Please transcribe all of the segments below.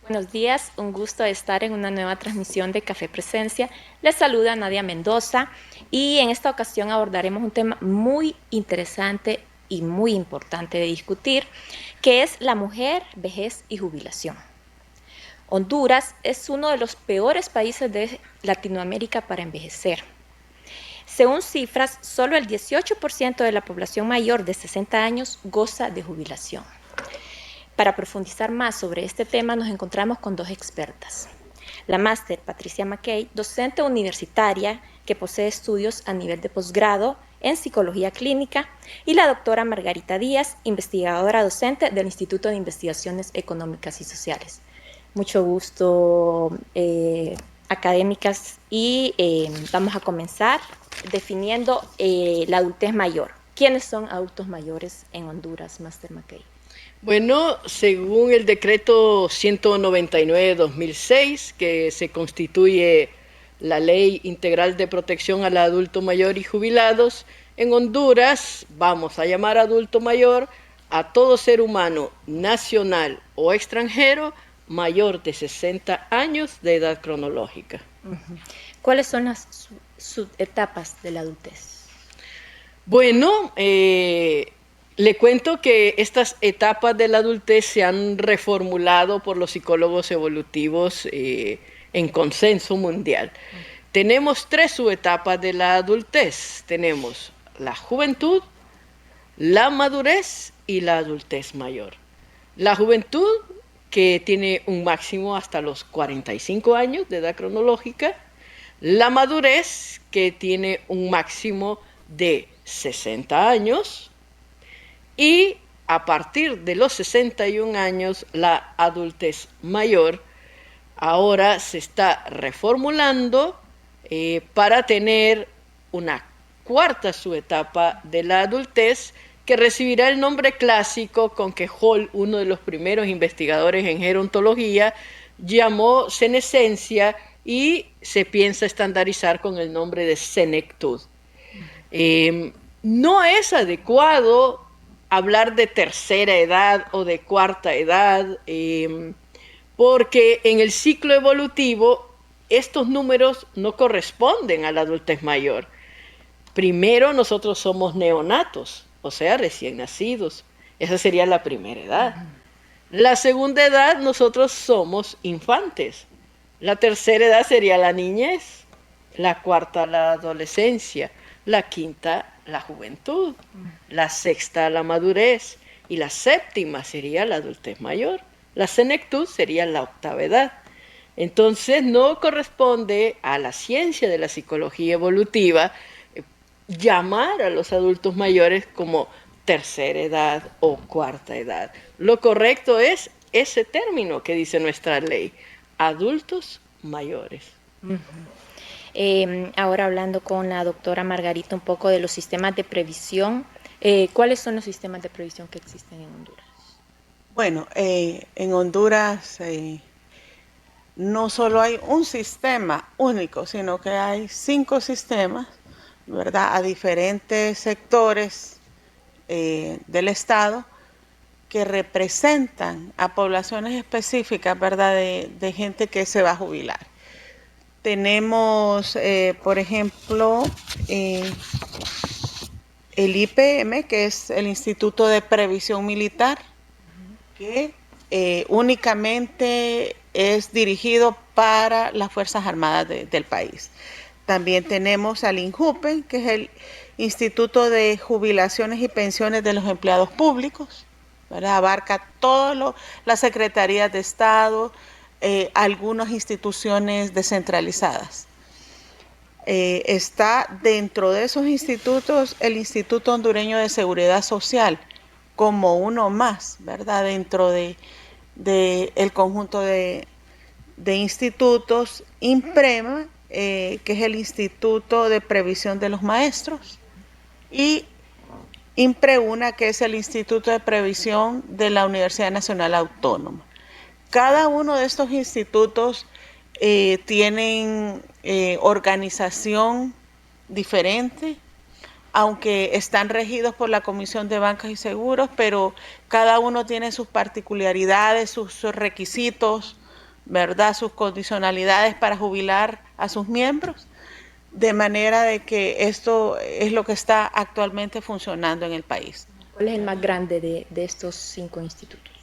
Buenos días, un gusto estar en una nueva transmisión de Café Presencia. Les saluda Nadia Mendoza y en esta ocasión abordaremos un tema muy interesante y muy importante de discutir, que es la mujer, vejez y jubilación. Honduras es uno de los peores países de Latinoamérica para envejecer. Según cifras, solo el 18% de la población mayor de 60 años goza de jubilación. Para profundizar más sobre este tema nos encontramos con dos expertas. La máster Patricia McKay, docente universitaria que posee estudios a nivel de posgrado en psicología clínica, y la doctora Margarita Díaz, investigadora docente del Instituto de Investigaciones Económicas y Sociales. Mucho gusto, académicas, y vamos a comenzar definiendo la adultez mayor. ¿Quiénes son adultos mayores en Honduras, máster McKay? Bueno, según el decreto 199/2006, que se constituye la Ley Integral de Protección al Adulto Mayor y Jubilados, en Honduras vamos a llamar adulto mayor a todo ser humano nacional o extranjero mayor de 60 años de edad cronológica. ¿Cuáles son las subetapas de la adultez? Bueno, le cuento que estas etapas de la adultez se han reformulado por los psicólogos evolutivos en consenso mundial. Tenemos tres subetapas de la adultez. Tenemos la juventud, la madurez y la adultez mayor. La juventud, que tiene un máximo hasta los 45 años de edad cronológica. La madurez, que tiene un máximo de 60 años. Y a partir de los 61 años, la adultez mayor ahora se está reformulando para tener una cuarta subetapa de la adultez que recibirá el nombre clásico con que Hall, uno de los primeros investigadores en gerontología, llamó senescencia y se piensa estandarizar con el nombre de senectud. No es adecuado hablar de tercera edad o de cuarta edad, porque en el ciclo evolutivo estos números no corresponden a la adultez mayor. Primero nosotros somos neonatos, o sea, recién nacidos. Esa sería la primera edad. La segunda edad nosotros somos infantes. La tercera edad sería la niñez. La cuarta la adolescencia. La quinta la juventud. La sexta la madurez. Y la séptima sería la adultez mayor. La senectud sería la octava edad. Entonces no corresponde a la ciencia de la psicología evolutiva llamar a los adultos mayores como tercera edad o cuarta edad. Lo correcto es ese término que dice nuestra ley, adultos mayores. Ahora hablando con la doctora Margarita un poco de los sistemas de previsión, ¿cuáles son los sistemas de previsión que existen en Honduras? Bueno, en Honduras no solo hay un sistema único, sino que hay 5 sistemas, ¿verdad?, a diferentes sectores del Estado que representan a poblaciones específicas, ¿verdad?, de gente que se va a jubilar. Tenemos, por ejemplo, el IPM, que es el Instituto de Previsión Militar, que únicamente es dirigido para las Fuerzas Armadas del país. También tenemos al INJUPE, que es el Instituto de Jubilaciones y Pensiones de los Empleados Públicos, ¿verdad? Abarca todas las secretarías de Estado, algunas instituciones descentralizadas. Está dentro de esos institutos el Instituto Hondureño de Seguridad Social, como uno más, ¿verdad?, dentro de el conjunto de institutos. INPREMA, que es el Instituto de Previsión de los Maestros, y INPREUNA, que es el Instituto de Previsión de la Universidad Nacional Autónoma. Cada uno de estos institutos tienen organización diferente, aunque están regidos por la Comisión de Bancas y Seguros, pero cada uno tiene sus particularidades, sus requisitos, ¿verdad?, sus condicionalidades para jubilar a sus miembros, de manera de que esto es lo que está actualmente funcionando en el país. ¿Cuál es el más grande de estos 5 institutos?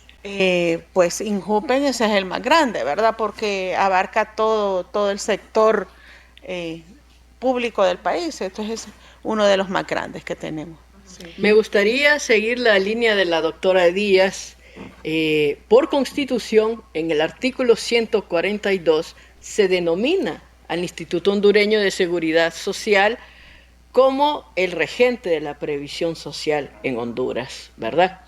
Pues INJUPEN ese es el más grande, ¿verdad?, porque abarca todo el sector público del país. Esto es uno de los más grandes que tenemos. Sí. Me gustaría seguir la línea de la doctora Díaz. Por Constitución, en el artículo 142, se denomina al Instituto Hondureño de Seguridad Social como el regente de la previsión social en Honduras, ¿verdad?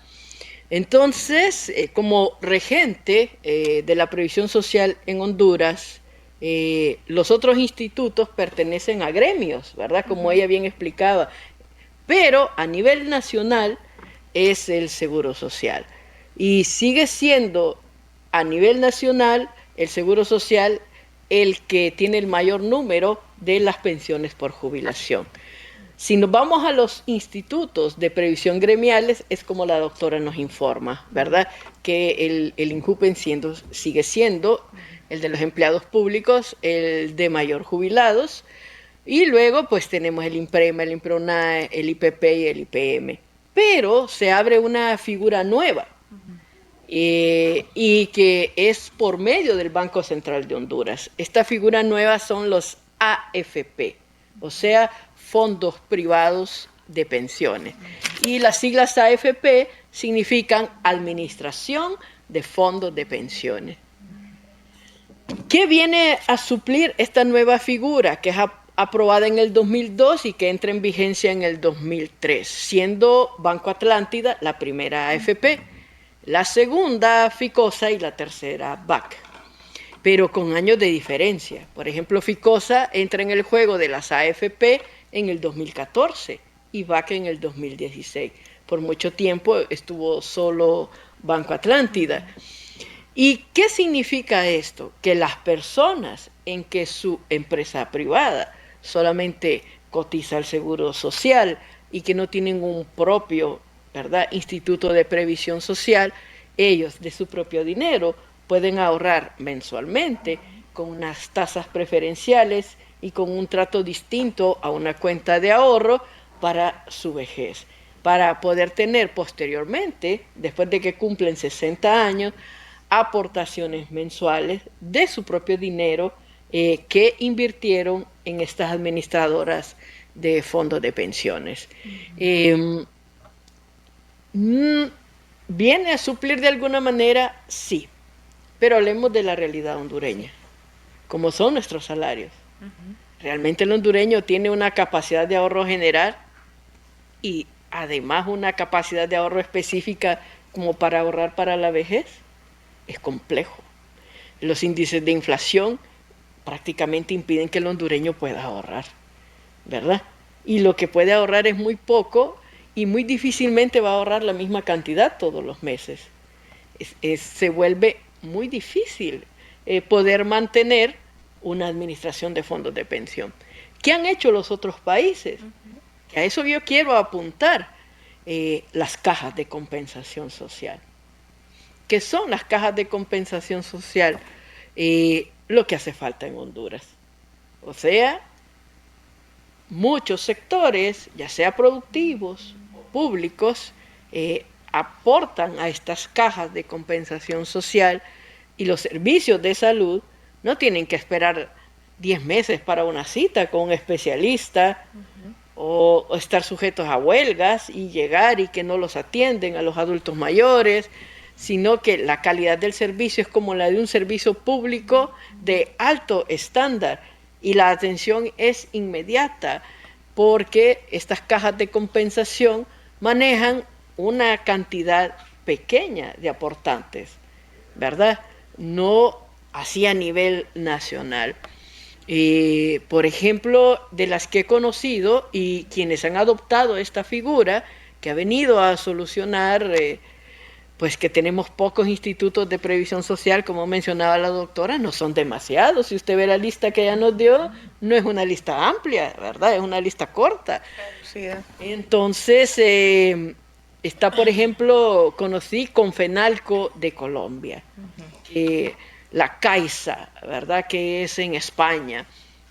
Entonces, como regente de la previsión social en Honduras, los otros institutos pertenecen a gremios, ¿verdad? Como ella bien explicaba, pero a nivel nacional es el Seguro Social. Y sigue siendo a nivel nacional el Seguro Social el que tiene el mayor número de las pensiones por jubilación. Si nos vamos a los institutos de previsión gremiales, es como la doctora nos informa, ¿verdad? Que el INJUPEN sigue siendo el de los empleados públicos, el de mayor jubilados, y luego pues tenemos el IMPREMA, el IMPRONAE, el IPP y el IPM. Pero se abre una figura nueva, y que es por medio del Banco Central de Honduras. Esta figura nueva son los AFP, o sea, fondos privados de pensiones. Y las siglas AFP significan Administración de Fondos de Pensiones. ¿Qué viene a suplir esta nueva figura que es aprobada en el 2002 y que entra en vigencia en el 2003, siendo Banco Atlántida la primera AFP, la segunda FICOSA y la tercera BAC, pero con años de diferencia? Por ejemplo, FICOSA entra en el juego de las AFP en el 2014 y BAC en el 2016. Por mucho tiempo estuvo solo Banco Atlántida. ¿Y qué significa esto? Que las personas en que su empresa privada solamente cotiza al Seguro Social y que no tienen un propio, ¿verdad?, instituto de previsión social, ellos de su propio dinero pueden ahorrar mensualmente con unas tasas preferenciales y con un trato distinto a una cuenta de ahorro para su vejez, para poder tener posteriormente, después de que cumplen 60 años, aportaciones mensuales de su propio dinero que invirtieron en estas administradoras de fondos de pensiones. ¿Viene a suplir de alguna manera? Sí, pero hablemos de la realidad hondureña, como son nuestros salarios. Realmente el hondureño tiene una capacidad de ahorro general y además una capacidad de ahorro específica como para ahorrar para la vejez. Es complejo. Los índices de inflación prácticamente impiden que el hondureño pueda ahorrar, ¿verdad? Y lo que puede ahorrar es muy poco y muy difícilmente va a ahorrar la misma cantidad todos los meses. Se vuelve muy difícil poder mantener una administración de fondos de pensión. ¿Qué han hecho los otros países? A eso yo quiero apuntar, las cajas de compensación social. ¿Qué son las cajas de compensación social? Lo que hace falta en Honduras. O sea, muchos sectores, ya sea productivos o públicos, aportan a estas cajas de compensación social y los servicios de salud no tienen que esperar 10 meses para una cita con un especialista o estar sujetos a huelgas y llegar y que no los atienden a los adultos mayores, sino que la calidad del servicio es como la de un servicio público de alto estándar y la atención es inmediata porque estas cajas de compensación manejan una cantidad pequeña de aportantes, ¿verdad? No así a nivel nacional. Por ejemplo, de las que he conocido y quienes han adoptado esta figura que ha venido a solucionar pues que tenemos pocos institutos de previsión social, como mencionaba la doctora, no son demasiados. Si usted ve la lista que ella nos dio, no es una lista amplia, ¿verdad? Es una lista corta. Sí. Entonces, está, por ejemplo, conocí Confenalco de Colombia, que la Caixa, ¿verdad? Que es en España.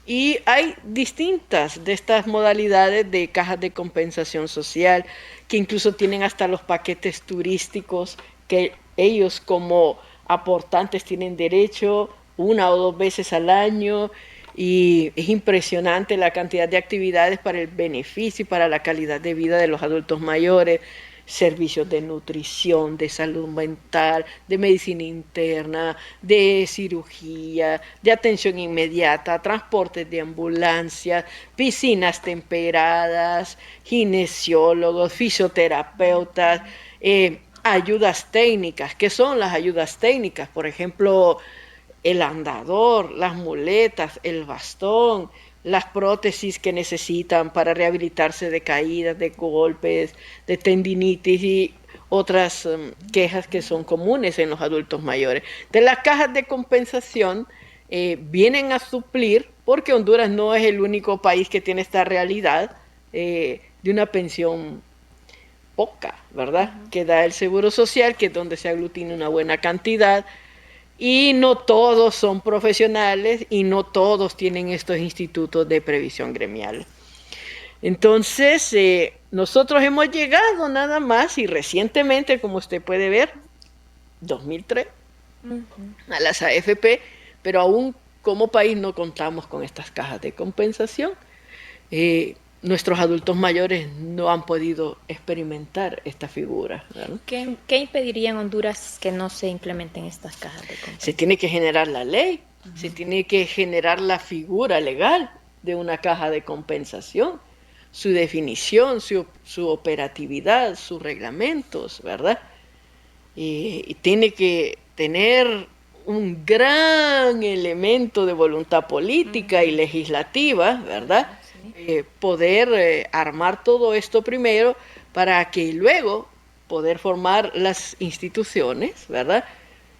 Y hay distintas de estas modalidades de cajas de compensación social que incluso tienen hasta los paquetes turísticos que ellos como aportantes tienen derecho 1 o 2 veces al año, y es impresionante la cantidad de actividades para el beneficio y para la calidad de vida de los adultos mayores, servicios de nutrición, de salud mental, de medicina interna, de cirugía, de atención inmediata, transportes de ambulancia, piscinas temperadas, kinesiólogos, fisioterapeutas, ayudas técnicas. ¿Qué son las ayudas técnicas? Por ejemplo, el andador, las muletas, el bastón, las prótesis que necesitan para rehabilitarse de caídas, de golpes, de tendinitis y otras quejas que son comunes en los adultos mayores. De las cajas de compensación vienen a suplir, porque Honduras no es el único país que tiene esta realidad de una pensión poca, ¿verdad? Que da el Seguro Social, que es donde se aglutina una buena cantidad, y no todos son profesionales y no todos tienen estos institutos de previsión gremial. Entonces, nosotros hemos llegado nada más y recientemente, como usted puede ver, 2003, a las AFP, pero aún como país no contamos con estas cajas de compensación. Nuestros adultos mayores no han podido experimentar esta figura, ¿verdad? ¿Qué impediría en Honduras que no se implementen estas cajas de compensación? Se tiene que generar la ley, se tiene que generar la figura legal de una caja de compensación, su definición, su operatividad, sus reglamentos, ¿verdad? Y tiene que tener un gran elemento de voluntad política y legislativa, ¿verdad? Poder armar todo esto primero para que luego poder formar las instituciones, ¿verdad?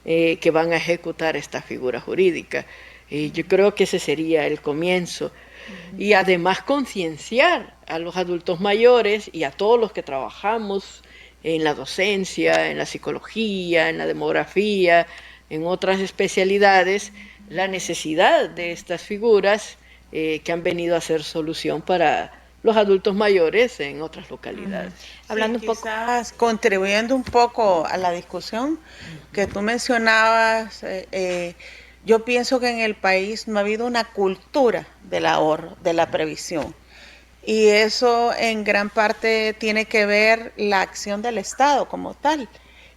Que van a ejecutar esta figura jurídica. Yo creo que ese sería el comienzo. Y además concienciar a los adultos mayores y a todos los que trabajamos en la docencia, en la psicología, en la demografía, en otras especialidades, la necesidad de estas figuras que han venido a ser solución para los adultos mayores en otras localidades. Hablando un poco, contribuyendo un poco a la discusión que tú mencionabas, yo pienso que en el país no ha habido una cultura del ahorro, de la previsión. Y eso en gran parte tiene que ver la acción del Estado como tal,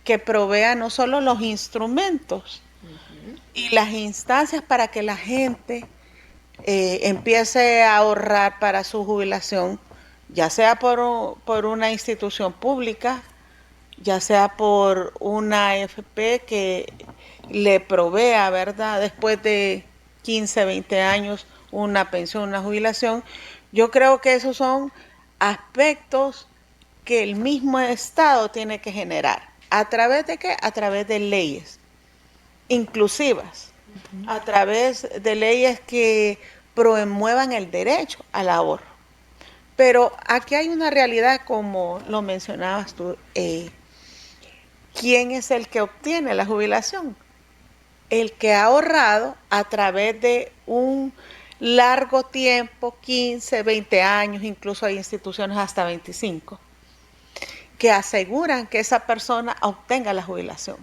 que provea no solo los instrumentos y las instancias para que la gente empiece a ahorrar para su jubilación, ya sea por una institución pública, ya sea por una AFP que le provea, ¿verdad?, después de 15, 20 años, una pensión, una jubilación. Yo creo que esos son aspectos que el mismo Estado tiene que generar. ¿A través de qué? A través de leyes inclusivas, a través de leyes que promuevan el derecho al ahorro. Pero aquí hay una realidad, como lo mencionabas tú, ¿quién es el que obtiene la jubilación? El que ha ahorrado a través de un largo tiempo, 15, 20 años, incluso hay instituciones hasta 25, que aseguran que esa persona obtenga la jubilación.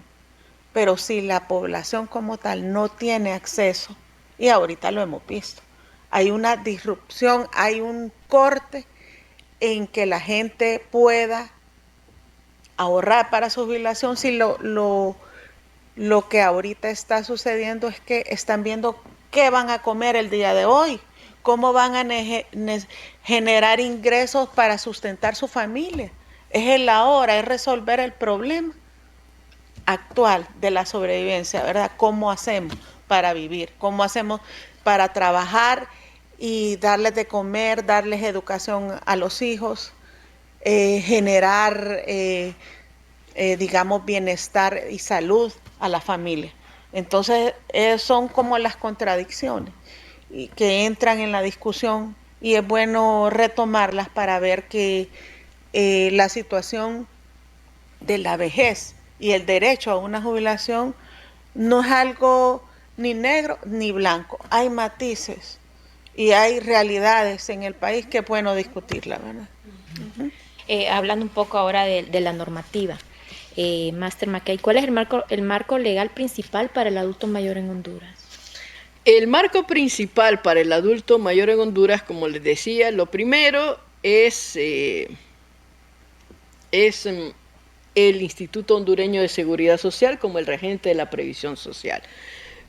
Pero si la población como tal no tiene acceso, y ahorita lo hemos visto, hay una disrupción, hay un corte en que la gente pueda ahorrar para su jubilación. Si lo que ahorita está sucediendo es que están viendo qué van a comer el día de hoy, cómo van a generar ingresos para sustentar su familia. Es el ahora, es resolver el problema actual de la sobrevivencia, ¿verdad? ¿Cómo hacemos para vivir? ¿Cómo hacemos para trabajar y darles de comer, darles educación a los hijos, generar, digamos, bienestar y salud a la familia? Entonces, son como las contradicciones que entran en la discusión, y es bueno retomarlas para ver que la situación de la vejez y el derecho a una jubilación no es algo ni negro ni blanco. Hay matices y hay realidades en el país que es bueno discutirla, ¿verdad? Hablando un poco ahora de la normativa, Máster McKay, ¿cuál es el marco legal principal para el adulto mayor en Honduras? El marco principal para el adulto mayor en Honduras, como les decía, lo primero es el Instituto Hondureño de Seguridad Social como el regente de la previsión social.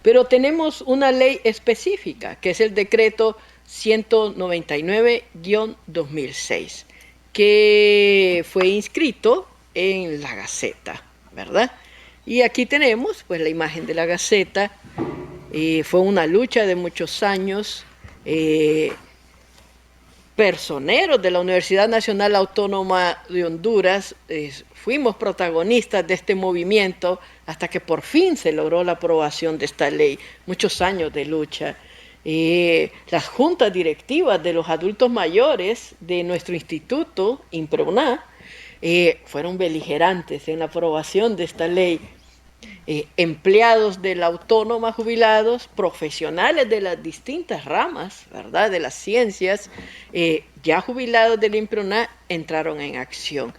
Pero tenemos una ley específica, que es el decreto 199-2006, que fue inscrito en la Gaceta, ¿verdad? Y aquí tenemos pues la imagen de la Gaceta. Fue una lucha de muchos años. Personeros de la Universidad Nacional Autónoma de Honduras fuimos protagonistas de este movimiento hasta que por fin se logró la aprobación de esta ley. Muchos años de lucha. Las juntas directivas de los adultos mayores de nuestro instituto, IMPREUNA, fueron beligerantes en la aprobación de esta ley. Empleados de la autónoma jubilados, profesionales de las distintas ramas, ¿verdad?, de las ciencias, ya jubilados del IMPREUNA, entraron en acción.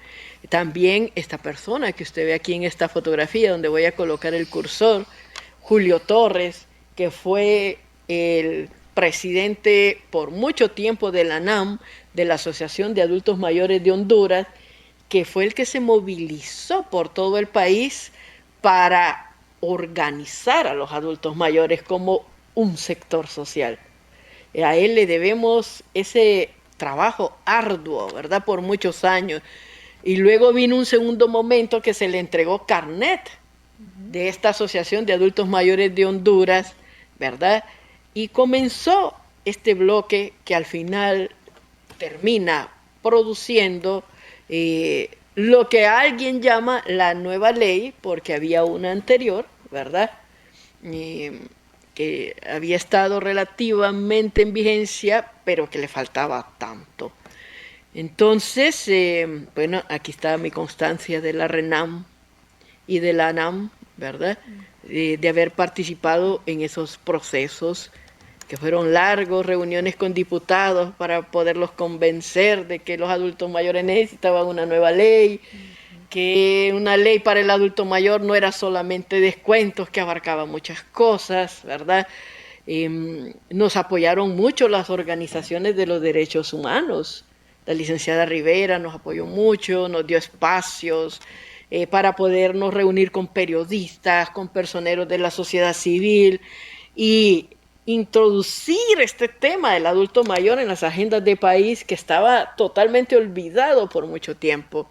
También esta persona que usted ve aquí en esta fotografía, donde voy a colocar el cursor, Julio Torres, que fue el presidente por mucho tiempo de la ANAM, de la Asociación de Adultos Mayores de Honduras, que fue el que se movilizó por todo el país para organizar a los adultos mayores como un sector social. A él le debemos ese trabajo arduo, ¿verdad?, por muchos años. Y luego vino un segundo momento que se le entregó carnet de esta Asociación de Adultos Mayores de Honduras, ¿verdad? Y comenzó este bloque que al final termina produciendo lo que alguien llama la nueva ley, porque había una anterior, ¿verdad?, que había estado relativamente en vigencia, pero que le faltaba tanto. Entonces, bueno, aquí está mi constancia de la RENAM y de la ANAM, ¿verdad?, de haber participado en esos procesos que fueron largos, reuniones con diputados para poderlos convencer de que los adultos mayores necesitaban una nueva ley, que una ley para el adulto mayor no era solamente descuentos, que abarcaba muchas cosas, ¿verdad? Nos apoyaron mucho las organizaciones de los derechos humanos. La licenciada Rivera nos apoyó mucho, nos dio espacios para podernos reunir con periodistas, con personeros de la sociedad civil y introducir este tema del adulto mayor en las agendas de país que estaba totalmente olvidado por mucho tiempo.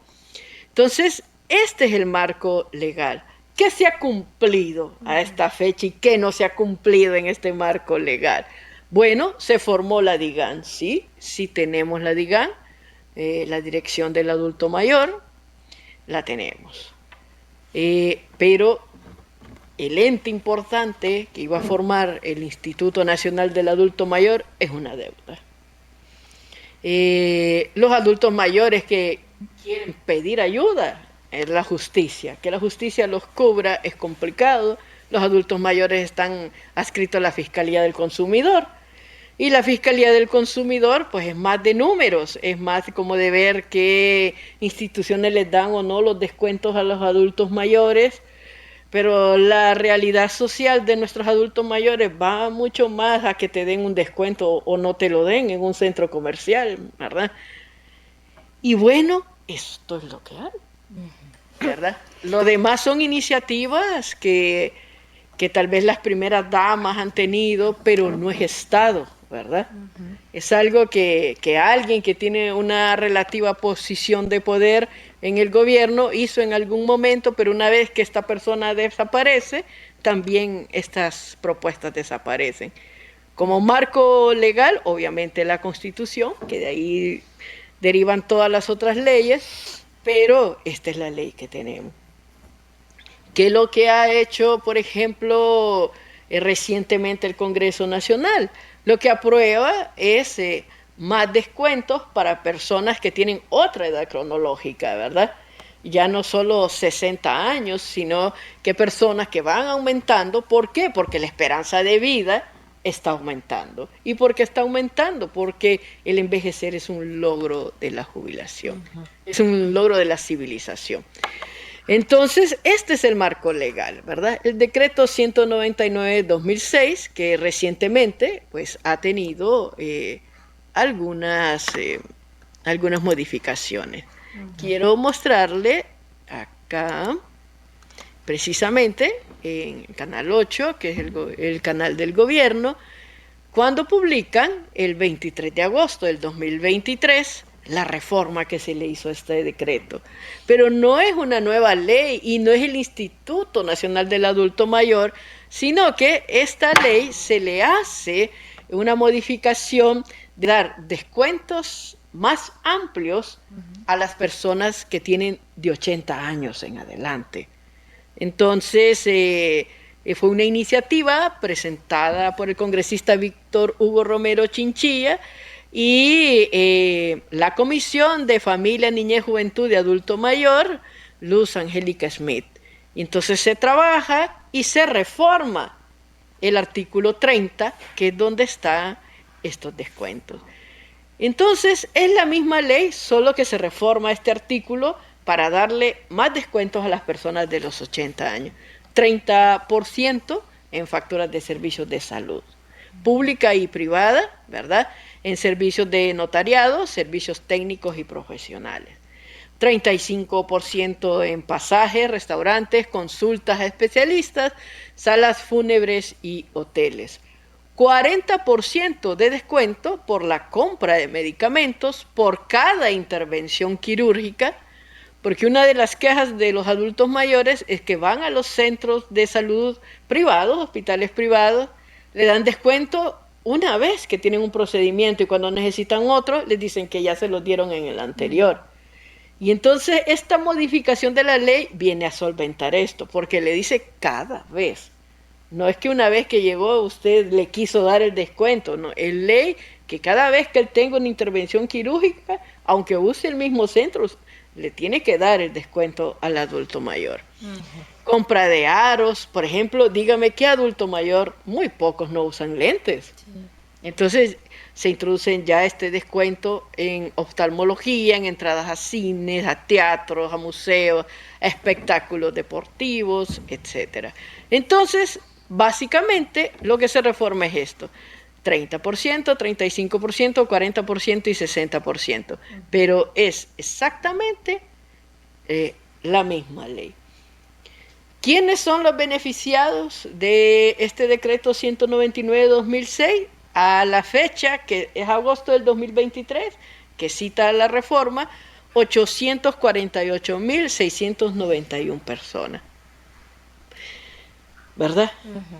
Entonces, este es el marco legal. ¿Qué se ha cumplido a esta fecha y qué no se ha cumplido en este marco legal? Bueno, se formó la DIGAN, sí tenemos la DIGAN, la Dirección del Adulto Mayor, la tenemos. Pero el ente importante que iba a formar el Instituto Nacional del Adulto Mayor es una deuda. Los adultos mayores que quieren pedir ayuda es la justicia. Que la justicia los cubra es complicado. Los adultos mayores están adscritos a la Fiscalía del Consumidor. Y la Fiscalía del Consumidor, pues es más de números, es más como de ver qué instituciones les dan o no los descuentos a los adultos mayores, pero la realidad social de nuestros adultos mayores va mucho más a que te den un descuento o no te lo den en un centro comercial, ¿verdad? Y bueno, esto es lo que hay, ¿verdad? Lo demás son iniciativas que tal vez las primeras damas han tenido, pero no es Estado, ¿verdad? Es algo que alguien que tiene una relativa posición de poder en el gobierno hizo en algún momento, pero una vez que esta persona desaparece, también estas propuestas desaparecen. Como marco legal, obviamente la Constitución, que de ahí derivan todas las otras leyes, pero esta es la ley que tenemos. ¿Qué es lo que ha hecho, por ejemplo, recientemente el Congreso Nacional? Lo que aprueba es más descuentos para personas que tienen otra edad cronológica, ¿verdad? ya no solo 60 años, sino que personas que van aumentando. ¿Por qué? Porque la esperanza de vida está aumentando. ¿Y por qué está aumentando? Porque el envejecer es un logro de la jubilación, es un logro de la civilización. Entonces, este es el marco legal, ¿verdad? El decreto 199/2006, que recientemente pues, ha tenido algunas modificaciones. Quiero mostrarle acá, precisamente en Canal 8, que es el canal del gobierno, cuando publican el 23 de agosto del 2023 la reforma que se le hizo a este decreto. Pero no es una nueva ley y no es el Instituto Nacional del Adulto Mayor, sino que esta ley se le hace una modificación de dar descuentos más amplios a las personas que tienen de 80 años en adelante. Entonces, fue una iniciativa presentada por el congresista Víctor Hugo Romero Chinchilla y la Comisión de Familia, Niñez, Juventud y Adulto Mayor, Luz Angélica Smith. Y entonces se trabaja y se reforma el artículo 30, que es donde están estos descuentos. Entonces, es la misma ley, solo que se reforma este artículo para darle más descuentos a las personas de los 80 años. 30% en facturas de servicios de salud, pública y privada, ¿verdad? En servicios de notariado, servicios técnicos y profesionales. 35% en pasajes, restaurantes, consultas a especialistas, salas fúnebres y hoteles. 40% de descuento por la compra de medicamentos por cada intervención quirúrgica, porque una de las quejas de los adultos mayores es que van a los centros de salud privados, hospitales privados, le dan descuento una vez que tienen un procedimiento y cuando necesitan otro les dicen que ya se los dieron en el anterior. Y entonces esta modificación de la ley viene a solventar esto, porque le dice cada vez. No es que una vez que llegó usted le quiso dar el descuento, no, es ley que cada vez que él tenga una intervención quirúrgica, aunque use el mismo centro, le tiene que dar el descuento al adulto mayor. Compra de aros, por ejemplo, dígame qué adulto mayor, muy pocos no usan lentes. Entonces se introducen ya este descuento en oftalmología, en entradas a cines, a teatros, a museos, a espectáculos deportivos, etc. Entonces, básicamente, lo que se reforma es esto: 30%, 35%, 40% y 60%. Pero es exactamente la misma ley. ¿Quiénes son los beneficiados de este decreto 199/2006? A la fecha, que es agosto del 2023, que cita la reforma, 848.691 personas. ¿Verdad?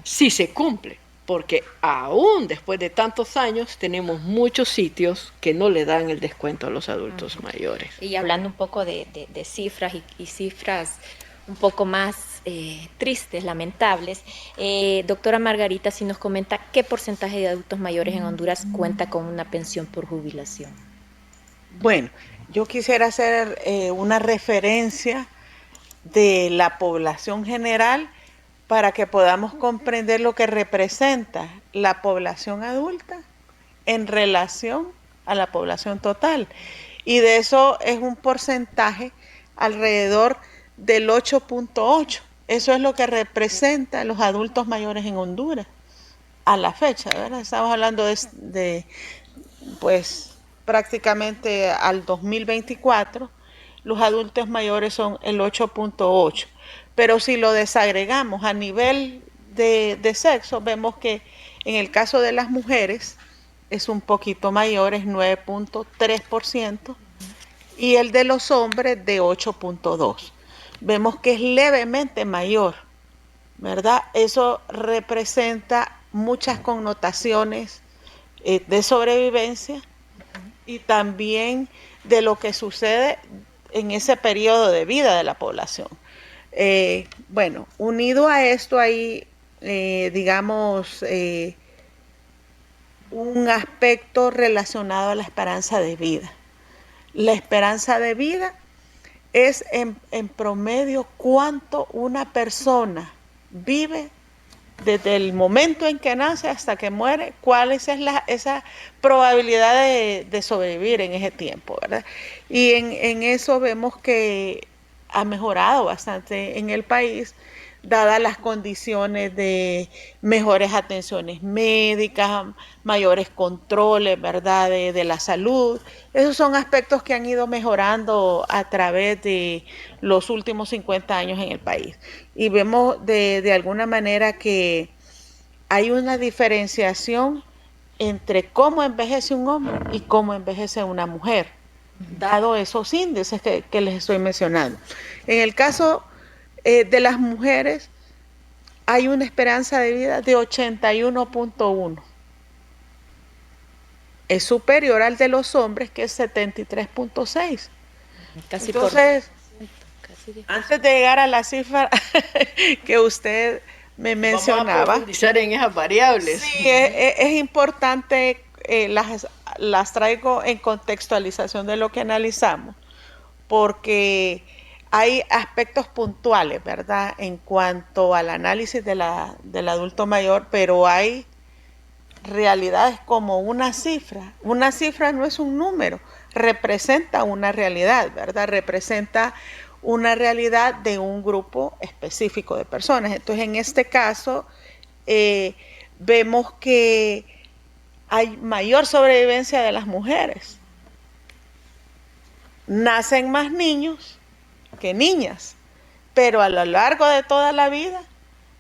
Sí se cumple, porque aún después de tantos años tenemos muchos sitios que no le dan el descuento a los adultos mayores. Y hablando un poco de cifras y cifras un poco más tristes, lamentables, doctora Margarita, si nos comenta qué porcentaje de adultos mayores en Honduras cuenta con una pensión por jubilación. Bueno, yo quisiera hacer una referencia de la población general para que podamos comprender lo que representa la población adulta en relación a la población total. Y de eso es un porcentaje alrededor del 8.8. Eso es lo que representa los adultos mayores en Honduras a la fecha, ¿verdad? Estamos hablando de pues prácticamente al 2024, los adultos mayores son el 8.8. Pero si lo desagregamos a nivel de sexo, vemos que en el caso de las mujeres es un poquito mayor, es 9.3%, y el de los hombres de 8.2%. Vemos que es levemente mayor, ¿verdad? Eso representa muchas connotaciones de sobrevivencia y también de lo que sucede en ese periodo de vida de la población. Bueno, unido a esto hay, un aspecto relacionado a la esperanza de vida. La esperanza de vida es en promedio cuánto una persona vive desde el momento en que nace hasta que muere, cuál es esa probabilidad de sobrevivir en ese tiempo, ¿verdad? Y en eso vemos que ha mejorado bastante en el país, dadas las condiciones de mejores atenciones médicas, mayores controles, ¿verdad?, de la salud. Esos son aspectos que han ido mejorando a través de los últimos 50 años en el país. Y vemos de alguna manera que hay una diferenciación entre cómo envejece un hombre y cómo envejece una mujer, dado esos índices que les estoy mencionando. En el caso de las mujeres, hay una esperanza de vida de 81.1. Es superior al de los hombres, que es 73.6. Casi Entonces, casi antes de llegar a la cifra que usted me mencionaba, vamos a profundizar en esas variables. Sí, es importante, las traigo en contextualización de lo que analizamos, porque hay aspectos puntuales, ¿verdad?, en cuanto al análisis del adulto mayor, pero hay realidades como una cifra. Una cifra no es un número, representa una realidad, ¿verdad? Representa una realidad de un grupo específico de personas. Entonces, en este caso, vemos que hay mayor sobrevivencia de las mujeres. Nacen más niños que niñas, pero a lo largo de toda la vida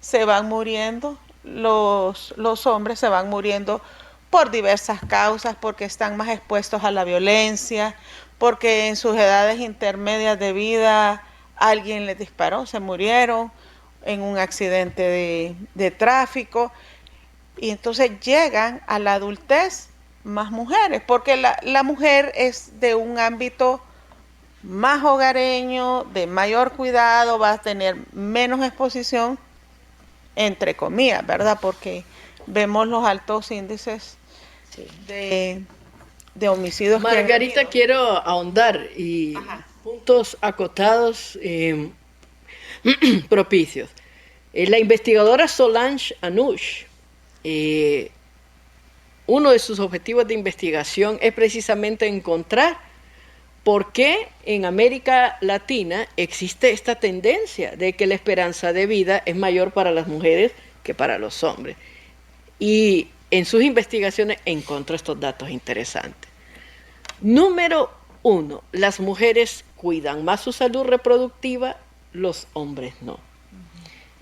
se van muriendo, los hombres se van muriendo por diversas causas, porque están más expuestos a la violencia, porque en sus edades intermedias de vida alguien les disparó, se murieron en un accidente de tráfico, y entonces llegan a la adultez más mujeres, porque la mujer es de un ámbito más hogareño, de mayor cuidado, va a tener menos exposición, entre comillas, ¿verdad? Porque vemos los altos índices Sí. de homicidios. Margarita, quiero ahondar y puntos acotados propicios. La investigadora Solange Anush, uno de sus objetivos de investigación es precisamente encontrar por qué en América Latina existe esta tendencia de que la esperanza de vida es mayor para las mujeres que para los hombres. Y en sus investigaciones encontró estos datos interesantes. Número 1, las mujeres cuidan más su salud reproductiva, los hombres no.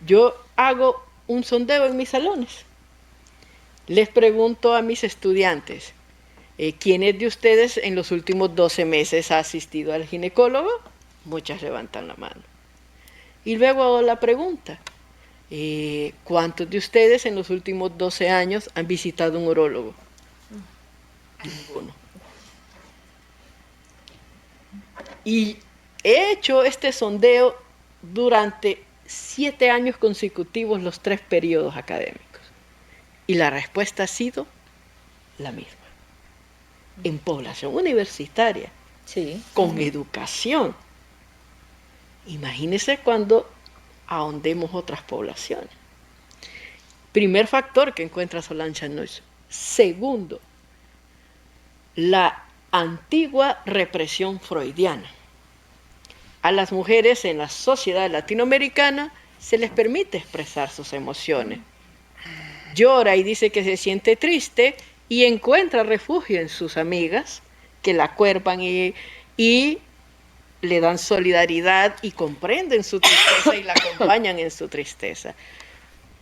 Yo hago un sondeo en mis salones. Les pregunto a mis estudiantes, ¿quiénes de ustedes en los últimos 12 meses ha asistido al ginecólogo? Muchas levantan la mano. Y luego hago la pregunta, ¿cuántos de ustedes en los últimos 12 años han visitado un urólogo? Ninguno. Y he hecho este sondeo durante 7 años consecutivos, los 3 periodos académicos. Y la respuesta ha sido la misma. En población universitaria, Sí. con educación. Imagínense cuando ahondemos otras poblaciones. Primer factor que encuentra Solange Anush. Segundo, la antigua represión freudiana. A las mujeres en la sociedad latinoamericana se les permite expresar sus emociones. Llora y dice que se siente triste y encuentra refugio en sus amigas que la acuerpan y le dan solidaridad y comprenden su tristeza y la acompañan en su tristeza.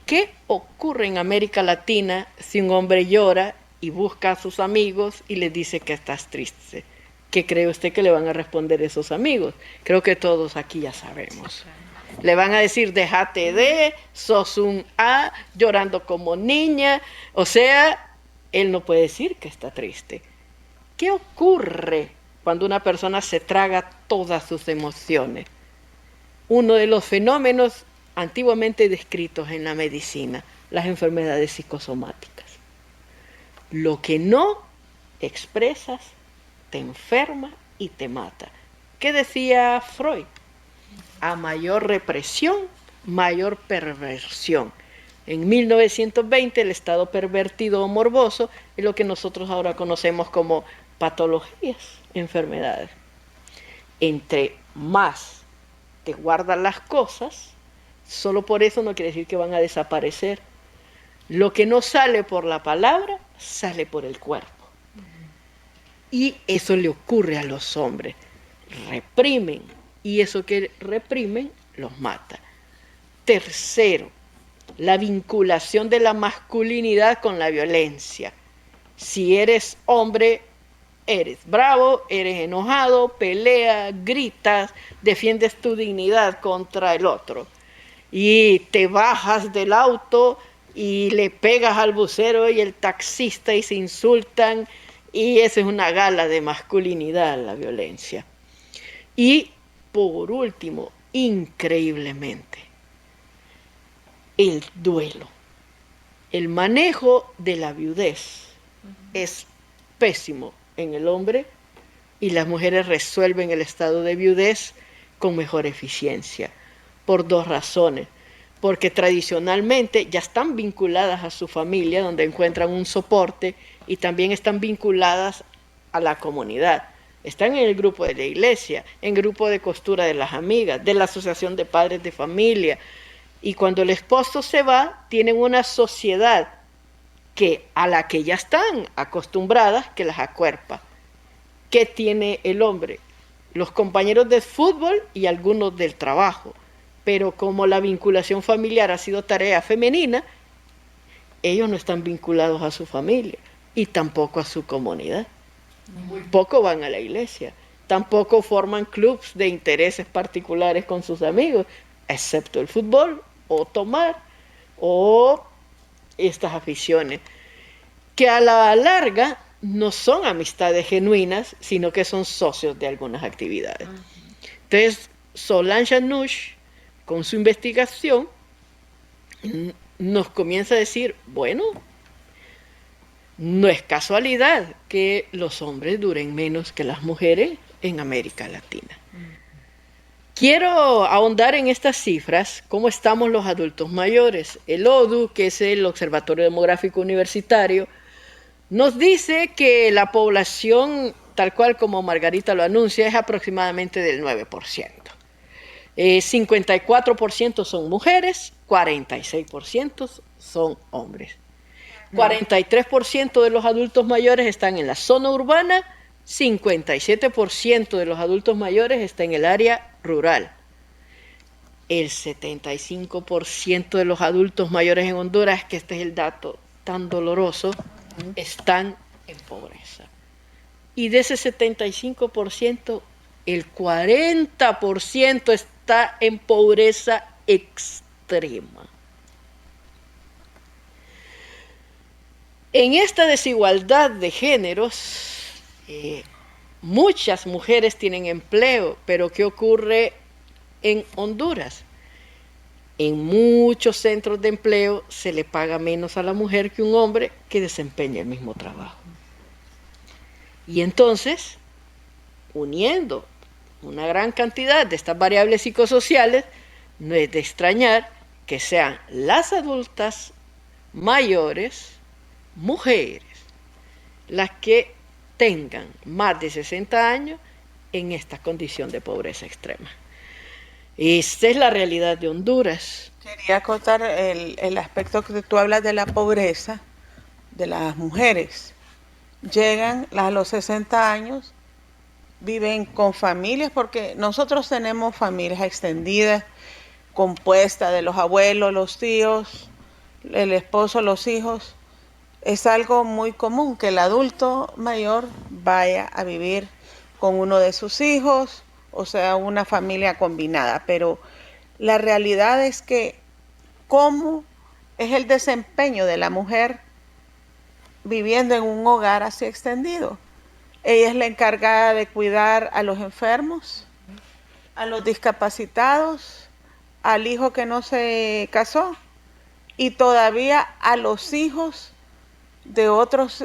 ¿Qué ocurre en América Latina si un hombre llora y busca a sus amigos y les dice que estás triste? ¿Qué cree usted que le van a responder esos amigos? Creo que todos aquí ya sabemos. Le van a decir, déjate de, sos un A, llorando como niña. O sea, él no puede decir que está triste. ¿Qué ocurre cuando una persona se traga todas sus emociones? Uno de los fenómenos antiguamente descritos en la medicina, las enfermedades psicosomáticas. Lo que no expresas te enferma y te mata. ¿Qué decía Freud? A mayor represión, mayor perversión. En 1920 el estado pervertido o morboso es lo que nosotros ahora conocemos como patologías, enfermedades. Entre más te guardan las cosas, solo por eso no quiere decir que van a desaparecer. Lo que no sale por la palabra, sale por el cuerpo. Y eso le ocurre a los hombres. Reprimen, y eso que reprimen los mata. Tercero, la vinculación de la masculinidad con la violencia. Si eres hombre, eres bravo, eres enojado, peleas, gritas, defiendes tu dignidad contra el otro. Y te bajas del auto y le pegas al bucero y el taxista y se insultan. Y esa es una gala de masculinidad, la violencia. Y por último, increíblemente, el duelo. El manejo de la viudez es pésimo en el hombre y las mujeres resuelven el estado de viudez con mejor eficiencia, por dos razones. Porque tradicionalmente ya están vinculadas a su familia, donde encuentran un soporte, y también están vinculadas a la comunidad. Están en el grupo de la iglesia, en el grupo de costura de las amigas, de la asociación de padres de familia. Y cuando el esposo se va, tienen una sociedad a la que ya están acostumbradas, que las acuerpa. ¿Qué tiene el hombre? Los compañeros de fútbol y algunos del trabajo. Pero como la vinculación familiar ha sido tarea femenina, ellos no están vinculados a su familia y tampoco a su comunidad. Muy poco van a la iglesia, tampoco forman clubes de intereses particulares con sus amigos, excepto el fútbol o tomar o estas aficiones, que a la larga no son amistades genuinas, sino que son socios de algunas actividades. Entonces, Solange Anush, con su investigación, nos comienza a decir, bueno, no es casualidad que los hombres duren menos que las mujeres en América Latina. Quiero ahondar en estas cifras, cómo estamos los adultos mayores. El ODU, que es el Observatorio Demográfico Universitario, nos dice que la población, tal cual como Margarita lo anuncia, es aproximadamente del 9%. 54% son mujeres, 46% son hombres. 43% de los adultos mayores están en la zona urbana, 57% de los adultos mayores está en el área rural. El 75% de los adultos mayores en Honduras, que este es el dato tan doloroso, están en pobreza. Y de ese 75%, el 40% está en pobreza extrema. En esta desigualdad de géneros, muchas mujeres tienen empleo, pero ¿qué ocurre en Honduras? En muchos centros de empleo se le paga menos a la mujer que un hombre que desempeña el mismo trabajo. Y entonces, uniendo una gran cantidad de estas variables psicosociales, no es de extrañar que sean las adultas mayores, mujeres, las que tengan más de 60 años en esta condición de pobreza extrema. Esta es la realidad de Honduras. Quería acotar el aspecto que tú hablas de la pobreza de las mujeres. Llegan a los 60 años, viven con familias, porque nosotros tenemos familias extendidas, compuestas de los abuelos, los tíos, el esposo, los hijos. Es algo muy común que el adulto mayor vaya a vivir con uno de sus hijos, o sea, una familia combinada. Pero la realidad es que cómo es el desempeño de la mujer viviendo en un hogar así extendido. Ella es la encargada de cuidar a los enfermos, a los discapacitados, al hijo que no se casó y todavía a los hijos de otros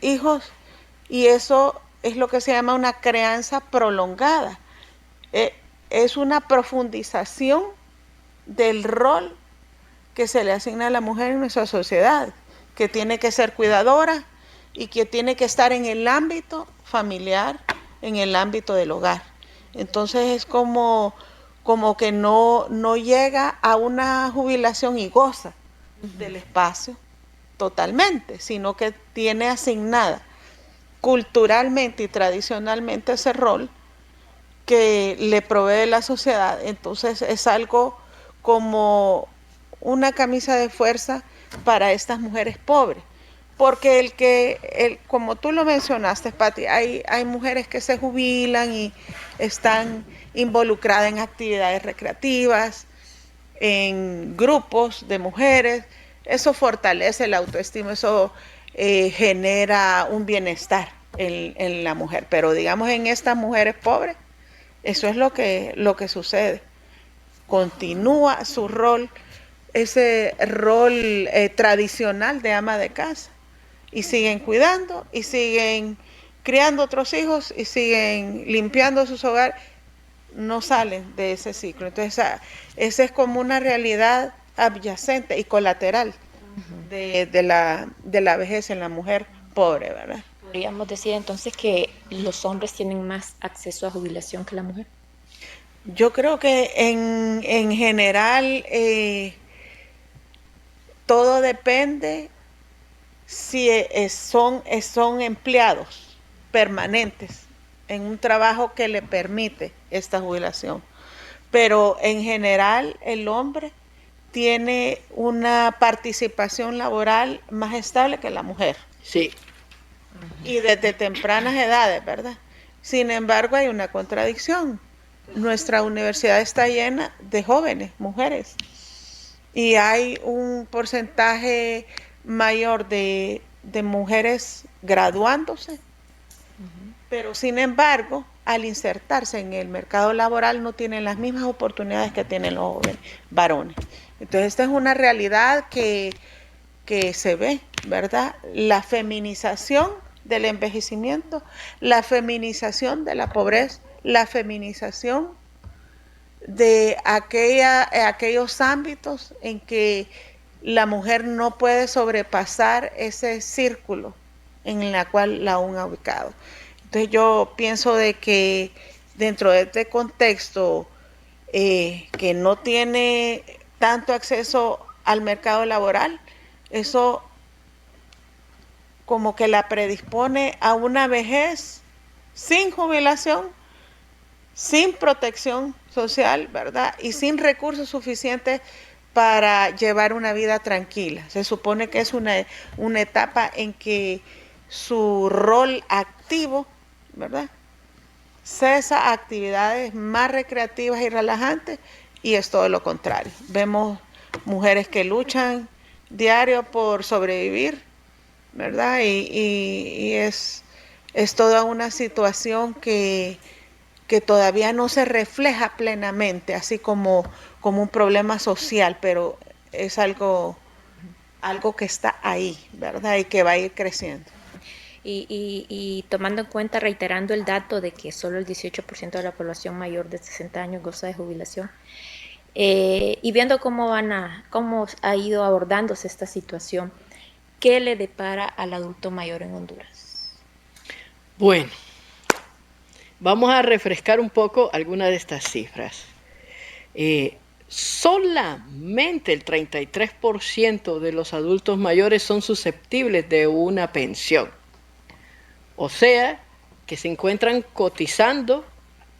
hijos, y eso es lo que se llama una crianza prolongada. es una profundización del rol que se le asigna a la mujer en nuestra sociedad, que tiene que ser cuidadora y que tiene que estar en el ámbito familiar, en el ámbito del hogar. Entonces es como que no llega a una jubilación y goza del espacio totalmente, sino que tiene asignada culturalmente y tradicionalmente ese rol que le provee la sociedad. Entonces es algo como una camisa de fuerza para estas mujeres pobres. Porque como tú lo mencionaste, Pati, hay mujeres que se jubilan y están involucradas en actividades recreativas, en grupos de mujeres. Eso fortalece la autoestima, eso genera un bienestar en la mujer. Pero digamos en estas mujeres pobres, eso es lo que sucede. Continúa su rol, ese rol tradicional de ama de casa. Y siguen cuidando, y siguen criando otros hijos, y siguen limpiando sus hogares. No salen de ese ciclo. Entonces, esa es como una realidad adyacente y colateral de la vejez en la mujer pobre, ¿verdad? Podríamos decir entonces que los hombres tienen más acceso a jubilación que la mujer. Yo creo que en general todo depende si son empleados permanentes en un trabajo que le permite esta jubilación. Pero en general el hombre tiene una participación laboral más estable que la mujer. Sí. Y desde tempranas edades, ¿verdad? Sin embargo, hay una contradicción. Nuestra universidad está llena de jóvenes, mujeres, y hay un porcentaje mayor de mujeres graduándose, pero sin embargo, al insertarse en el mercado laboral no tienen las mismas oportunidades que tienen los jóvenes varones. Entonces, esta es una realidad que se ve, ¿verdad? La feminización del envejecimiento, la feminización de la pobreza, la feminización de aquellos ámbitos en que la mujer no puede sobrepasar ese círculo en el cual la aún ha ubicado. Entonces yo pienso de que dentro de este contexto que no tiene tanto acceso al mercado laboral, eso como que la predispone a una vejez sin jubilación, sin protección social, ¿verdad? Y sin recursos suficientes para llevar una vida tranquila. Se supone que es una etapa en que su rol activo, ¿verdad?, cesa actividades más recreativas y relajantes, y es todo lo contrario. Vemos mujeres que luchan diario por sobrevivir, ¿verdad? Y es toda una situación que todavía no se refleja plenamente, así como un problema social, pero es algo que está ahí, ¿verdad? Y que va a ir creciendo. Y tomando en cuenta, reiterando el dato de que solo el 18% de la población mayor de 60 años goza de jubilación, y viendo cómo ha ido abordándose esta situación, ¿qué le depara al adulto mayor en Honduras? Bueno, vamos a refrescar un poco algunas de estas cifras. Solamente el 33% de los adultos mayores son susceptibles de una pensión. O sea, que se encuentran cotizando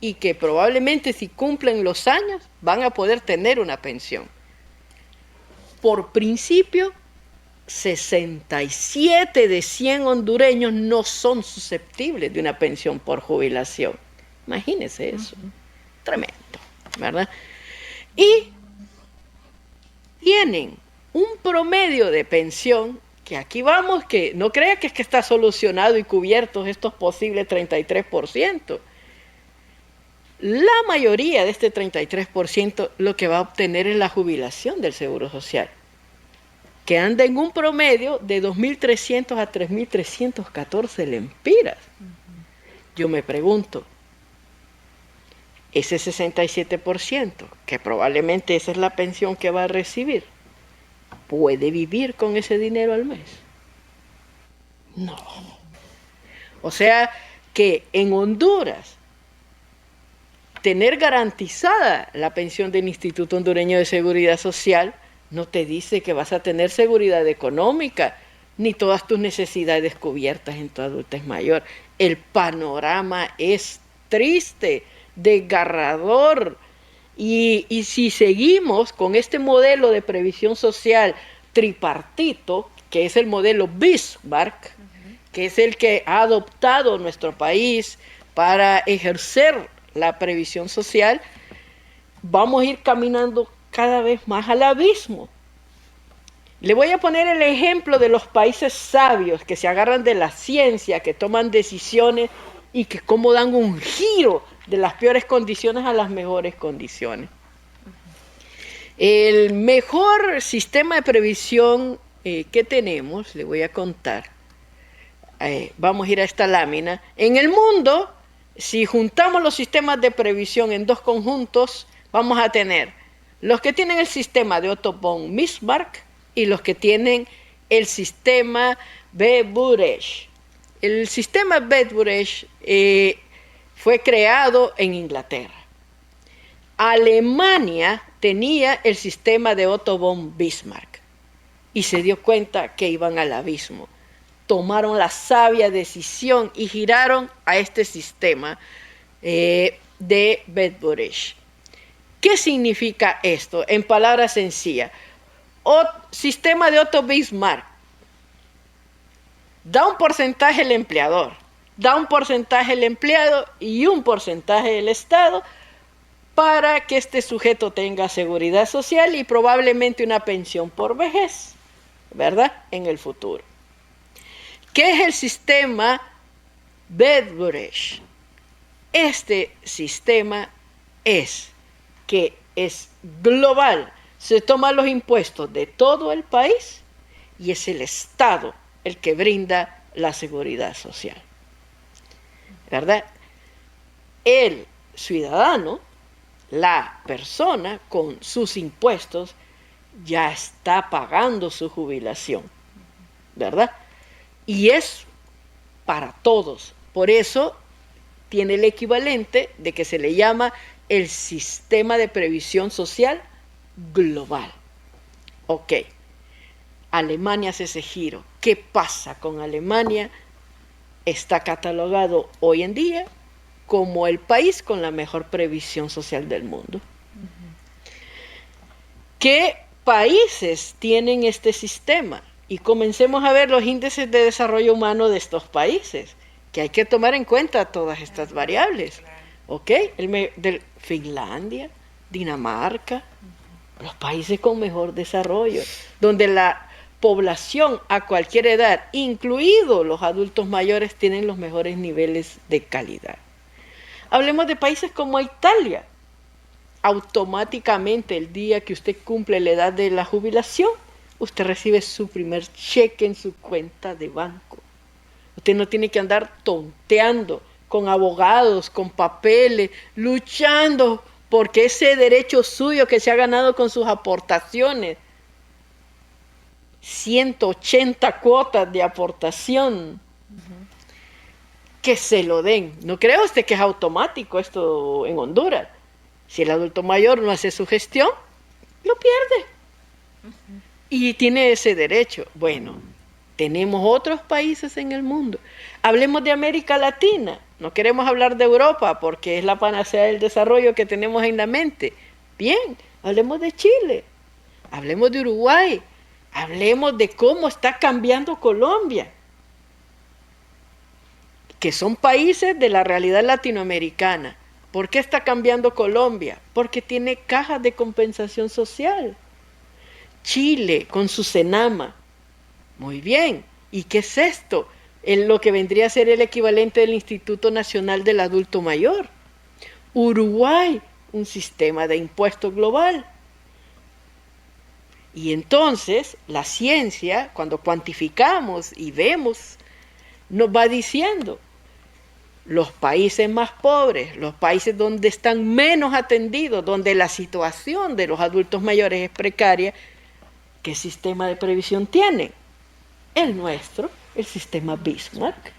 y que probablemente si cumplen los años van a poder tener una pensión. Por principio, 67 de 100 hondureños no son susceptibles de una pensión por jubilación. Imagínense eso. Tremendo, ¿verdad? Y tienen un promedio de pensión que aquí vamos, que no crea que es que está solucionado y cubiertos estos posibles 33%. La mayoría de este 33% lo que va a obtener es la jubilación del Seguro Social, que anda en un promedio de 2.300 a 3.314 lempiras. Yo me pregunto, ese 67%, que probablemente esa es la pensión que va a recibir, ¿puede vivir con ese dinero al mes? No. O sea que en Honduras, tener garantizada la pensión del Instituto Hondureño de Seguridad Social no te dice que vas a tener seguridad económica, ni todas tus necesidades cubiertas en tu adultez mayor. El panorama es triste, desgarrador. Y si seguimos con este modelo de previsión social tripartito, que es el modelo Bismarck, que es el que ha adoptado nuestro país para ejercer la previsión social, vamos a ir caminando cada vez más al abismo. Le voy a poner el ejemplo de los países sabios que se agarran de la ciencia, que toman decisiones y que cómo dan un giro de las peores condiciones a las mejores condiciones. El mejor sistema de previsión que tenemos, le voy a contar, vamos a ir a esta lámina. En el mundo, si juntamos los sistemas de previsión en dos conjuntos, vamos a tener los que tienen el sistema de Otto von Bismarck y los que tienen el sistema Bedbury. El sistema Bedbury fue creado en Inglaterra. Alemania tenía el sistema de Otto von Bismarck y se dio cuenta que iban al abismo. Tomaron la sabia decisión y giraron a este sistema de Bedbury. ¿Qué significa esto? En palabras sencillas, sistema de Otto Bismarck da un porcentaje el empleador, da un porcentaje el empleado y un porcentaje el Estado para que este sujeto tenga seguridad social y probablemente una pensión por vejez, ¿verdad? En el futuro. ¿Qué es el sistema Bedbury? Este sistema es que es global, se toman los impuestos de todo el país y es el Estado el que brinda la seguridad social, ¿verdad? El ciudadano, la persona con sus impuestos ya está pagando su jubilación, ¿verdad? Y es para todos. Por eso tiene el equivalente de que se le llama el sistema de previsión social global. Ok, Alemania hace ese giro. ¿Qué pasa con Alemania? Está catalogado hoy en día como el país con la mejor previsión social del mundo. ¿Qué países tienen este sistema? Y comencemos a ver los índices de desarrollo humano de estos países, que hay que tomar en cuenta todas estas variables. ¿Ok? Finlandia, Dinamarca, los países con mejor desarrollo, donde la población a cualquier edad, incluidos los adultos mayores, tienen los mejores niveles de calidad. Hablemos de países como Italia. Automáticamente el día que usted cumple la edad de la jubilación, usted recibe su primer cheque en su cuenta de banco. Usted no tiene que andar tonteando con abogados, con papeles, luchando porque ese derecho suyo que se ha ganado con sus aportaciones, 180 cuotas de aportación, que se lo den. No crea usted que es automático esto en Honduras. Si el adulto mayor no hace su gestión, lo pierde. Y tiene ese derecho. Bueno, tenemos otros países en el mundo. Hablemos de América Latina. No queremos hablar de Europa porque es la panacea del desarrollo que tenemos en la mente. Bien, hablemos de Chile. Hablemos de Uruguay. Hablemos de cómo está cambiando Colombia, que son países de la realidad latinoamericana. ¿Por qué está cambiando Colombia? Porque tiene cajas de compensación social. Chile con su Senama. Muy bien. ¿Y qué es esto? Lo que vendría a ser el equivalente del Instituto Nacional del Adulto Mayor. Uruguay, un sistema de impuesto global. Y entonces la ciencia, cuando cuantificamos y vemos, nos va diciendo, los países más pobres, los países donde están menos atendidos, donde la situación de los adultos mayores es precaria, ¿qué sistema de previsión tienen? El nuestro, el sistema Bismarck.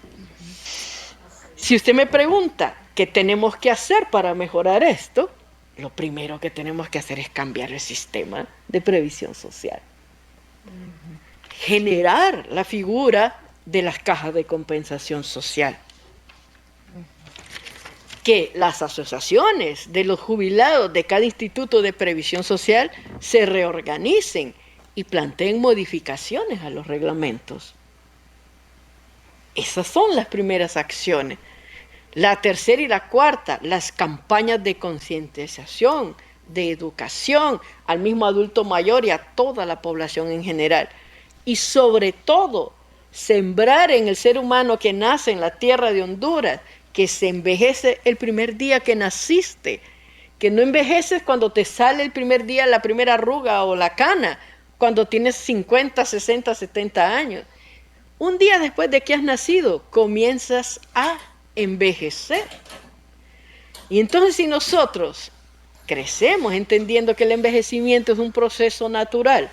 Si usted me pregunta qué tenemos que hacer para mejorar esto, lo primero que tenemos que hacer es cambiar el sistema de previsión social. Generar la figura de las cajas de compensación social. Que las asociaciones de los jubilados de cada instituto de previsión social se reorganicen y planteen modificaciones a los reglamentos. Esas son las primeras acciones. La tercera y la cuarta, las campañas de concientización, de educación al mismo adulto mayor y a toda la población en general. Y sobre todo, sembrar en el ser humano que nace en la tierra de Honduras, que se envejece el primer día que naciste, que no envejeces cuando te sale el primer día la primera arruga o la cana, cuando tienes 50, 60, 70 años. Un día después de que has nacido, comienzas a envejecer. Y entonces si nosotros crecemos entendiendo que el envejecimiento es un proceso natural,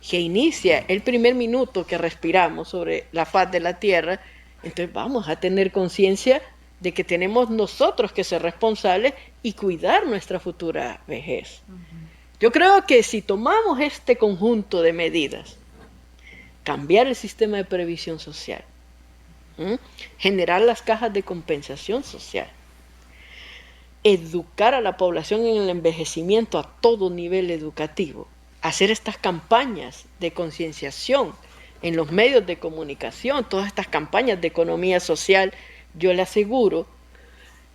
que inicia el primer minuto que respiramos sobre la faz de la tierra, entonces vamos a tener conciencia de que tenemos nosotros que ser responsables y cuidar nuestra futura vejez. Yo creo que si tomamos este conjunto de medidas, cambiar el sistema de previsión social, generar las cajas de compensación social, educar a la población en el envejecimiento a todo nivel educativo, hacer estas campañas de concienciación en los medios de comunicación, todas estas campañas de economía social, yo le aseguro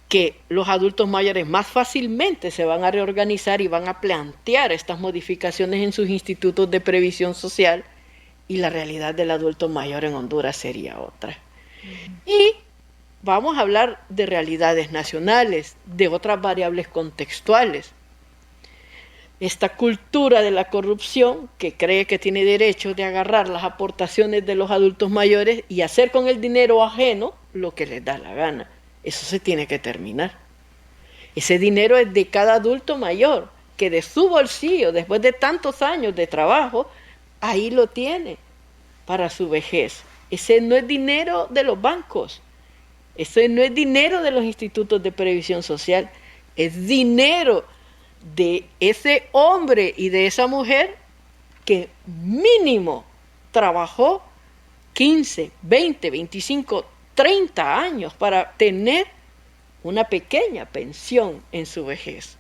que los adultos mayores más fácilmente se van a reorganizar y van a plantear estas modificaciones en sus institutos de previsión social y la realidad del adulto mayor en Honduras sería otra. Y vamos a hablar de realidades nacionales, de otras variables contextuales. Esta cultura de la corrupción que cree que tiene derecho de agarrar las aportaciones de los adultos mayores y hacer con el dinero ajeno lo que les da la gana. Eso se tiene que terminar. Ese dinero es de cada adulto mayor, que de su bolsillo, después de tantos años de trabajo, ahí lo tiene para su vejez. Ese no es dinero de los bancos, ese no es dinero de los institutos de previsión social, es dinero de ese hombre y de esa mujer que mínimo trabajó 15, 20, 25, 30 años para tener una pequeña pensión en su vejez.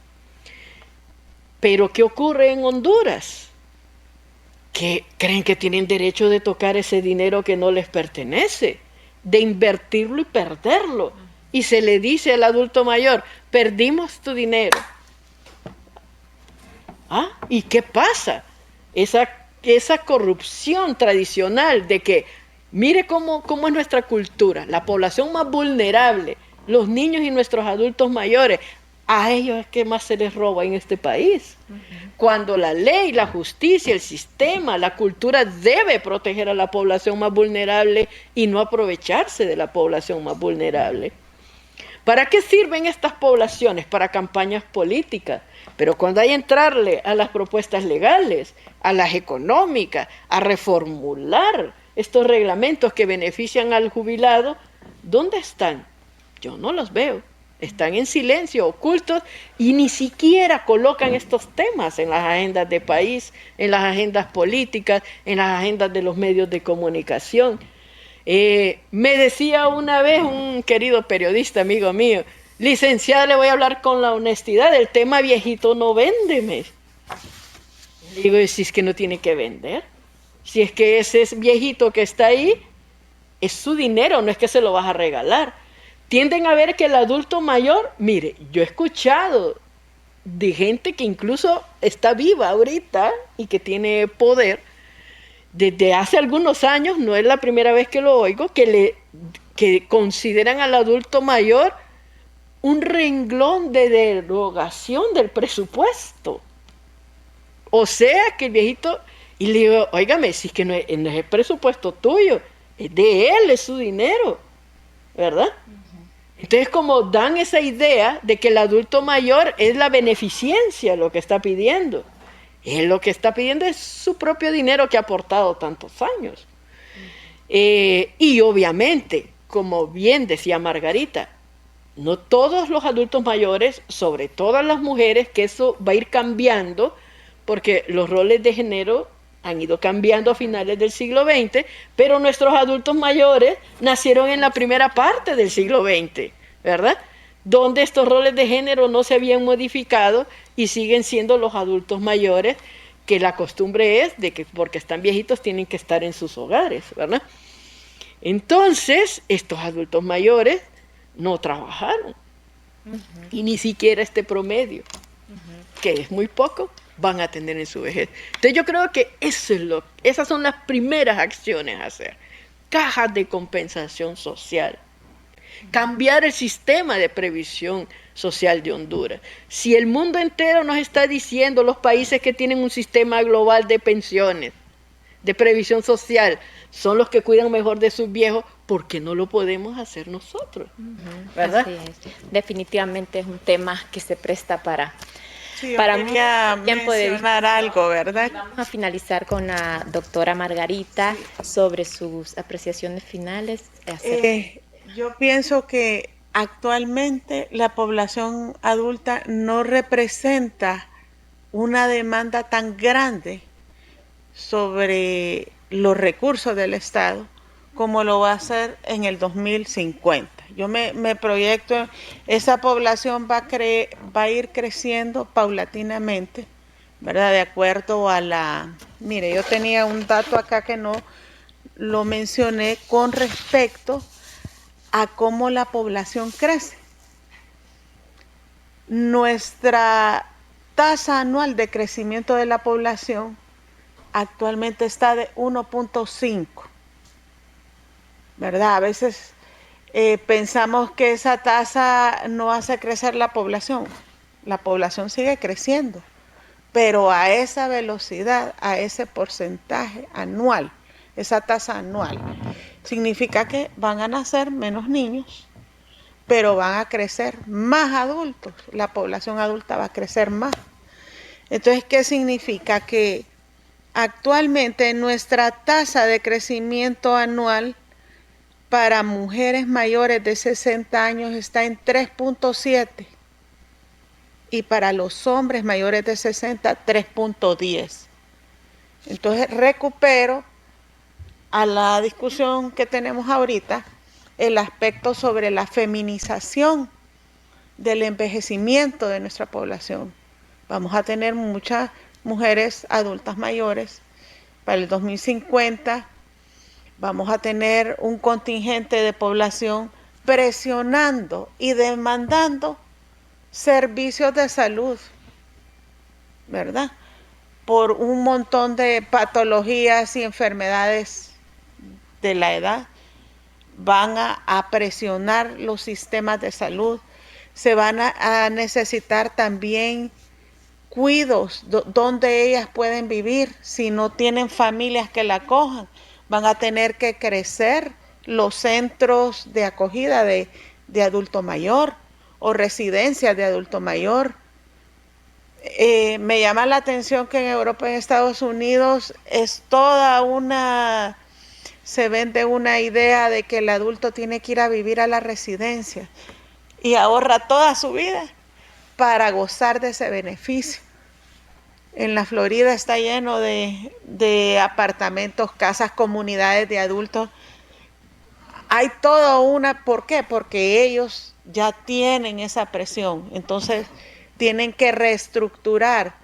Pero ¿qué ocurre en Honduras? Que creen que tienen derecho de tocar ese dinero que no les pertenece, de invertirlo y perderlo. Y se le dice al adulto mayor, perdimos tu dinero. ¿Ah? ¿Y qué pasa? Esa corrupción tradicional de que, mire cómo es nuestra cultura, la población más vulnerable, los niños y nuestros adultos mayores, a ellos es que más se les roba en este país. Cuando la ley, la justicia, el sistema, la cultura debe proteger a la población más vulnerable y no aprovecharse de la población más vulnerable. ¿Para qué sirven estas poblaciones? Para campañas políticas. Pero cuando hay que entrarle a las propuestas legales, a las económicas, a reformular estos reglamentos que benefician al jubilado, ¿dónde están? Yo no los veo. Están en silencio, ocultos, y ni siquiera colocan estos temas en las agendas de país, en las agendas políticas, en las agendas de los medios de comunicación. Me decía una vez un querido periodista, amigo mío, licenciada, le voy a hablar con la honestidad, el tema viejito no vende. Le digo, si es que no tiene que vender, si es que ese viejito que está ahí, es su dinero, no es que se lo vas a regalar. Tienden a ver que el adulto mayor, mire, yo he escuchado de gente que incluso está viva ahorita y que tiene poder, desde hace algunos años, no es la primera vez que lo oigo, que consideran al adulto mayor un renglón de derogación del presupuesto. O sea que el viejito, y le digo, óigame, si es que no es el presupuesto tuyo, es de él, es su dinero, ¿verdad? Entonces, como dan esa idea de que el adulto mayor es la beneficencia lo que está pidiendo. Él lo que está pidiendo es su propio dinero que ha aportado tantos años. Y obviamente, como bien decía Margarita, no todos los adultos mayores, sobre todo las mujeres, que eso va a ir cambiando, porque los roles de género han ido cambiando a finales del siglo XX, pero nuestros adultos mayores nacieron en la primera parte del siglo XX, ¿verdad? Donde estos roles de género no se habían modificado y siguen siendo los adultos mayores, que la costumbre es de que porque están viejitos tienen que estar en sus hogares, ¿verdad? Entonces, estos adultos mayores no trabajaron, y ni siquiera este promedio, que es muy poco, van a tener en su vejez. Entonces yo creo que esas son las primeras acciones a hacer. Cajas de compensación social. Cambiar el sistema de previsión social de Honduras. Si el mundo entero nos está diciendo, los países que tienen un sistema global de pensiones, de previsión social, son los que cuidan mejor de sus viejos, ¿por qué no lo podemos hacer nosotros? ¿Verdad? Así es. Definitivamente es un tema que se presta para Sí, yo para quería mucho tiempo de mencionar algo, ¿verdad? Vamos a finalizar con la doctora Margarita sobre sus apreciaciones finales. Yo pienso que actualmente la población adulta no representa una demanda tan grande sobre los recursos del Estado como lo va a hacer en el 2050. Yo me proyecto, esa población va a ir creciendo paulatinamente, ¿verdad? De acuerdo a mire, yo tenía un dato acá que no lo mencioné con respecto a cómo la población crece. Nuestra tasa anual de crecimiento de la población actualmente está de 1.5, ¿verdad? A veces pensamos que esa tasa no hace crecer la población. La población sigue creciendo, pero a esa velocidad, a ese porcentaje anual, esa tasa anual, significa que van a nacer menos niños, pero van a crecer más adultos. La población adulta va a crecer más. Entonces, ¿qué significa? Que actualmente nuestra tasa de crecimiento anual para mujeres mayores de 60 años está en 3.7 y para los hombres mayores de 60, 3.10. Entonces recupero a la discusión que tenemos ahorita el aspecto sobre la feminización del envejecimiento de nuestra población. Vamos a tener muchas mujeres adultas mayores para el 2050. Vamos a tener un contingente de población presionando y demandando servicios de salud, ¿verdad? Por un montón de patologías y enfermedades de la edad. Van a presionar los sistemas de salud. Se van a necesitar también cuidos donde ellas pueden vivir si no tienen familias que la acojan. Van a tener que crecer los centros de acogida de adulto mayor o residencias de adulto mayor. Me llama la atención que en Europa y en Estados Unidos es toda una, se vende una idea de que el adulto tiene que ir a vivir a la residencia y ahorra toda su vida para gozar de ese beneficio. En la Florida está lleno de apartamentos, casas, comunidades de adultos. Hay toda una, ¿por qué? Porque ellos ya tienen esa presión. Entonces tienen que reestructurar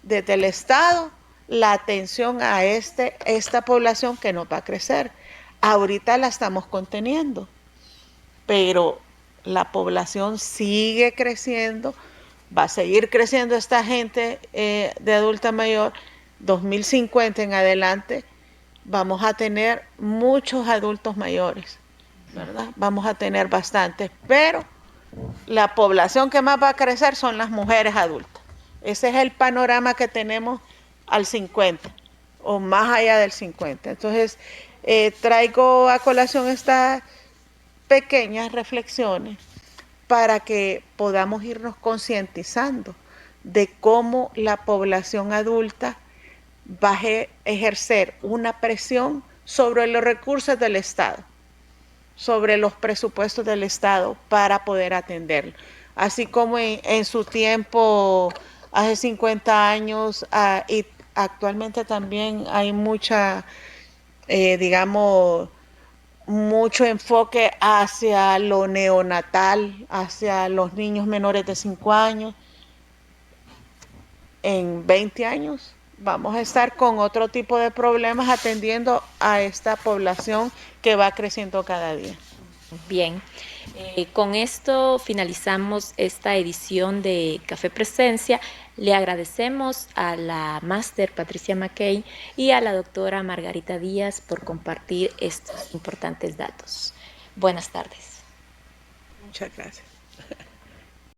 desde el Estado la atención a esta población que no va a crecer. Ahorita la estamos conteniendo, pero la población sigue creciendo. Va a seguir creciendo esta gente de adulta mayor. 2050 en adelante vamos a tener muchos adultos mayores, ¿verdad? Vamos a tener bastantes, pero la población que más va a crecer son las mujeres adultas. Ese es el panorama que tenemos al 50 o más allá del 50. Entonces, traigo a colación estas pequeñas reflexiones para que podamos irnos concientizando de cómo la población adulta va a ejercer una presión sobre los recursos del Estado, sobre los presupuestos del Estado para poder atenderlo. Así como en su tiempo, hace 50 años, y actualmente también hay mucha, digamos, mucho enfoque hacia lo neonatal, hacia los niños menores de 5 años. En 20 años vamos a estar con otro tipo de problemas atendiendo a esta población que va creciendo cada día. Bien, con esto finalizamos esta edición de Café Presencia. Le agradecemos a la máster Patricia McKay y a la doctora Margarita Díaz por compartir estos importantes datos. Buenas tardes. Muchas gracias.